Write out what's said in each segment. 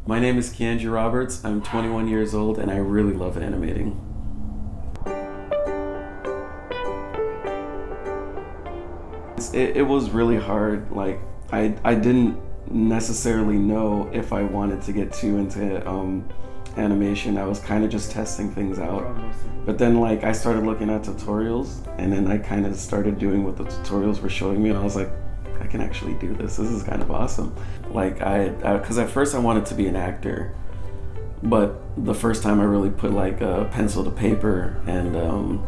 My name is Kianju Roberts. I'm 21 years old and I really love animating. It was really hard. Like I didn't necessarily know if I wanted to get too into animation. I was kind of just testing things out. But then like I started looking at tutorials and then I kind of started doing what the tutorials were showing me and I was like, I can actually do this. This is kind of awesome. Like because at first I wanted to be an actor, but the first time I really put like a pencil to paper and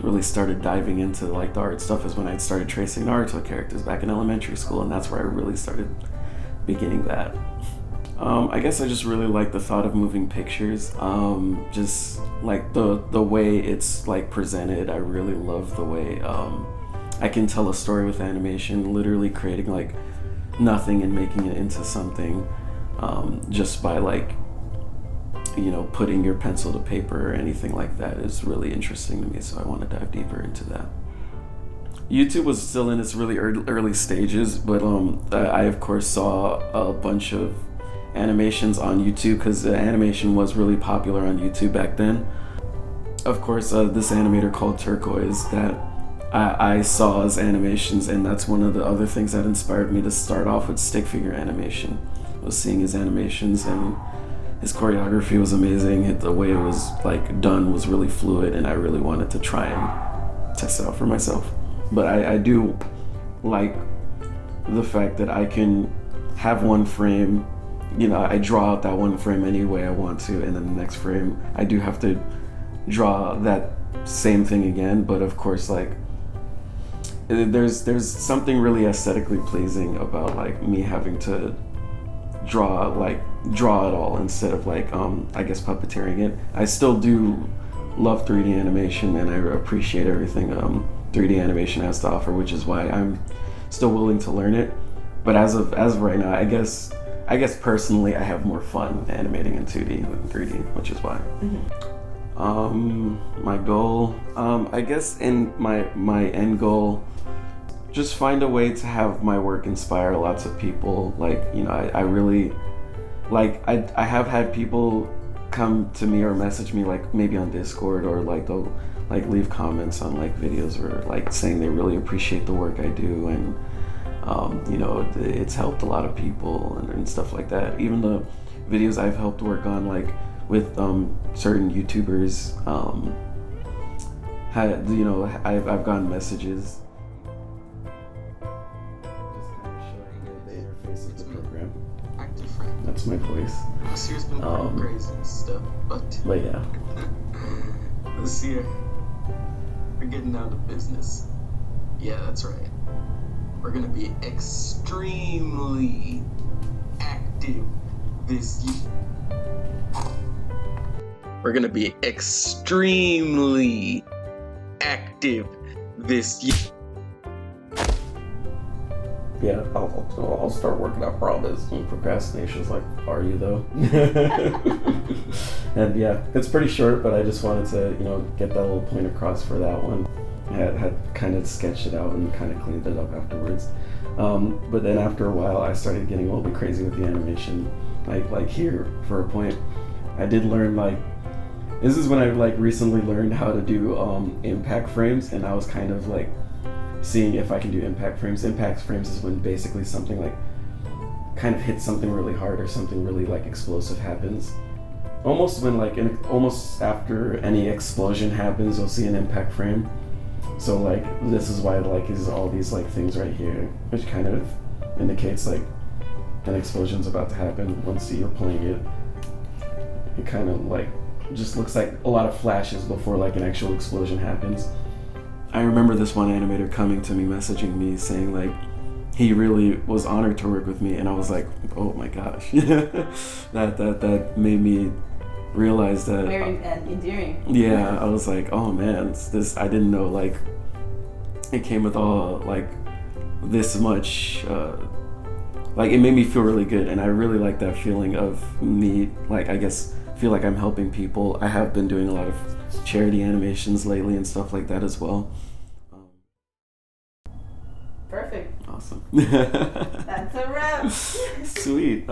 really started diving into like the art stuff is when I started tracing Naruto characters back in elementary school, and that's where I really started beginning that. I guess I just really like the thought of moving pictures. Just like the way it's like presented. I really love the way I can tell a story with animation, literally creating like nothing and making it into something just by like, you know, putting your pencil to paper or anything like that is really interesting to me, so I want to dive deeper into that. YouTube was still in its really early stages, but I of course saw a bunch of animations on YouTube because animation was really popular on YouTube back then. Of course, this animator called Turquoise that I saw as animations, and that's one of the other things that inspired me to start off with stick figure animation, was seeing his animations, and his choreography was amazing. The way it was like done was really fluid, and I really wanted to try and test it out for myself. But I do like the fact that I can have one frame, you know, I draw out that one frame any way I want to, and then the next frame I do have to draw that same thing again. But of course, like there's something really aesthetically pleasing about like me having to draw it all instead of like I guess puppeteering it. I still do love 3D animation and I appreciate everything 3D animation has to offer, which is why I'm still willing to learn it. But as of right now, I guess personally I have more fun animating in 2D than 3D, which is why. My goal, I guess in my end goal, just find a way to have my work inspire lots of people. Like, you know, I really, like, I have had people come to me or message me, like maybe on Discord, or like they'll like leave comments on like videos or like saying they really appreciate the work I do, and you know, it's helped a lot of people and stuff like that. Even the videos I've helped work on, like with certain YouTubers, had, you know, I've gotten messages. That's my voice. This year's been pretty crazy and stuff, but yeah. This year, we're getting down to business. Yeah, that's right. We're gonna be extremely active this year. We're gonna be extremely active this year. Yeah, I'll start working out promise. And procrastination's like, are you though? And yeah, it's pretty short, but I just wanted to, you know, get that little point across for that one. I had kind of sketched it out and kind of cleaned it up afterwards. But then after a while, I started getting a little bit crazy with the animation. Like here, for a point, I did learn, like, this is when I like recently learned how to do impact frames, and I was kind of like seeing if I can do impact frames. Impact frames is when basically something like kind of hits something really hard or something really like explosive happens. Almost when like almost after any explosion happens, you'll see an impact frame. So like this is why like is all these like things right here, which kind of indicates like an explosion's about to happen. Once you're playing it, it kind of like just looks like a lot of flashes before like an actual explosion happens. I remember this one animator coming to me, messaging me, saying like he really was honored to work with me, and I was like, oh my gosh. that made me realize that very endearing. Yeah, I was like, oh man, this I didn't know like it came with all like this much like it made me feel really good, and I really like that feeling of me, like I guess feel like I'm helping people. I have been doing a lot of charity animations lately and stuff like that as well. Perfect. Awesome. That's a wrap. Sweet.